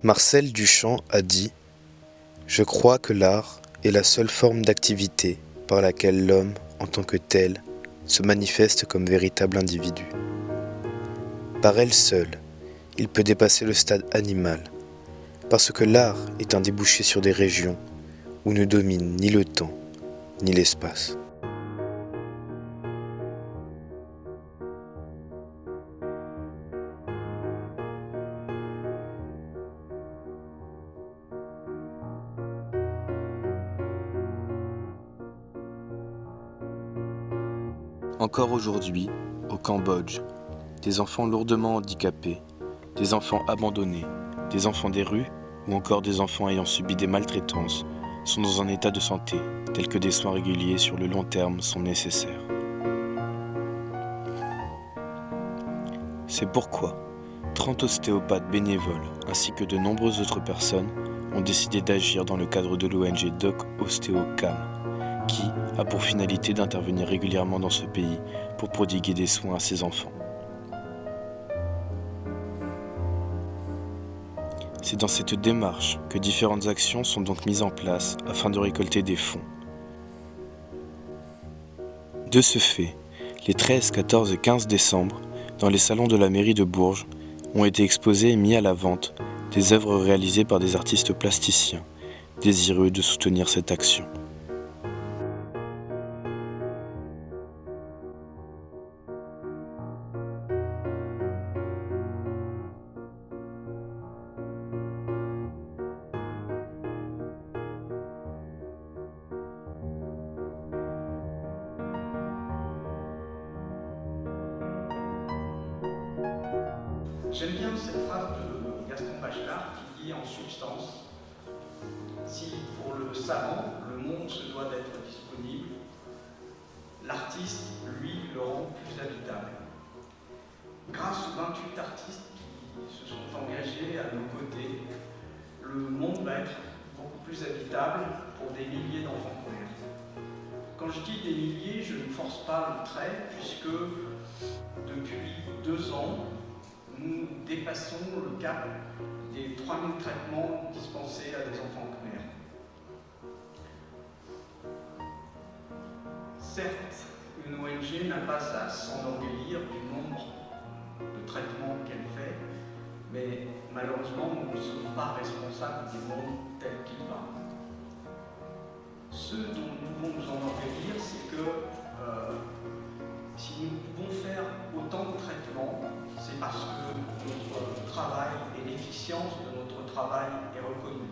Marcel Duchamp a dit « Je crois que l'art est la seule forme d'activité par laquelle l'homme, en tant que tel, se manifeste comme véritable individu. Par elle seule, il peut dépasser le stade animal, parce que l'art est un débouché sur des régions où ne domine ni le temps, ni l'espace. » Encore aujourd'hui, au Cambodge, des enfants lourdement handicapés, des enfants abandonnés, des enfants des rues ou encore des enfants ayant subi des maltraitances sont dans un état de santé tel que des soins réguliers sur le long terme sont nécessaires. C'est pourquoi 30 ostéopathes bénévoles ainsi que de nombreuses autres personnes ont décidé d'agir dans le cadre de l'ONG Doc Ostéo-Cam, qui a pour finalité d'intervenir régulièrement dans ce pays pour prodiguer des soins à ses enfants. C'est dans cette démarche que différentes actions sont donc mises en place afin de récolter des fonds. De ce fait, les 13, 14 et 15 décembre, dans les salons de la mairie de Bourges, ont été exposés et mis à la vente des œuvres réalisées par des artistes plasticiens, désireux de soutenir cette action. J'aime bien cette phrase de Gaston Bachelard qui dit en substance « Si pour le savant, le monde se doit d'être disponible, l'artiste, lui, le rend plus habitable. » Grâce aux 28 artistes qui se sont engagés à nos côtés, le monde va être beaucoup plus habitable pour des milliers d'enfants colères. Quand je dis des milliers, je ne force pas le trait, puisque depuis 2 ans, nous dépassons le cap des 3000 traitements dispensés à des enfants khmers. Certes, une ONG n'a pas à s'enorgueillir du nombre de traitements qu'elle fait, mais malheureusement, nous ne sommes pas responsables du monde tel qu'il va. Ce dont nous pouvons nous enorgueillir, c'est que si nous pouvons faire autant de traitements, c'est parce que notre travail et l'efficience de notre travail est reconnue.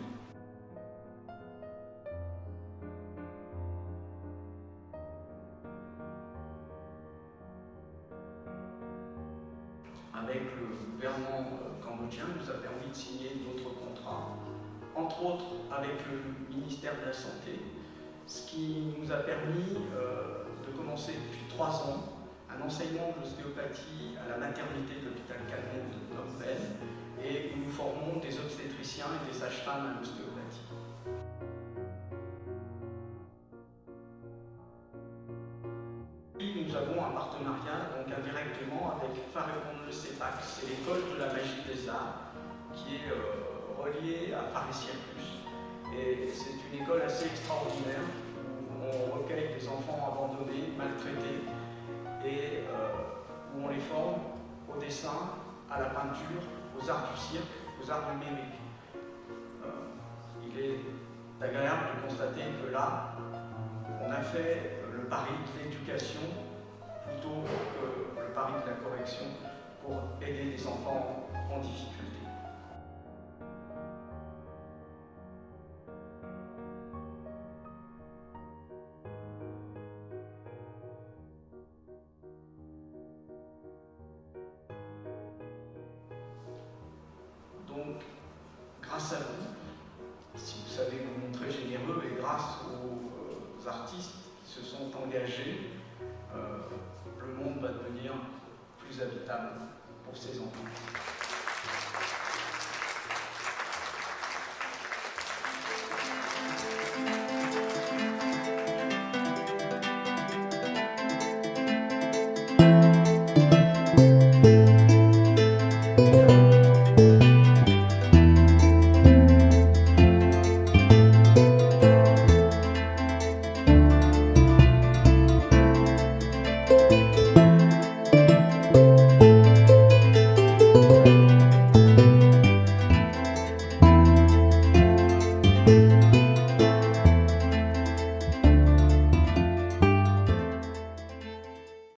Avec le gouvernement cambodgien, nous a permis de signer d'autres contrats, entre autres avec le ministère de la Santé, ce qui nous a permis de commencer depuis 3 ans un enseignement de l'ostéopathie à la maternité de l'hôpital Calmont de Phnom Penh, et où nous formons des obstétriciens et des sages-femmes à l'ostéopathie. Nous avons un partenariat donc indirectement avec Farépon le CEPAC, c'est l'école de la magie des arts qui est reliée à Paris Circus, et c'est une école assez extraordinaire où on recueille des enfants abandonnés, maltraités, et où on les forme au dessin, à la peinture, aux arts du cirque, aux arts numériques. Il est agréable de constater que là, on a fait le pari de l'éducation plutôt que le pari de la correction pour aider les enfants en difficulté. Donc, grâce à vous, si vous savez vous montrer généreux, et grâce aux artistes qui se sont engagés, le monde va devenir plus habitable pour ces enfants.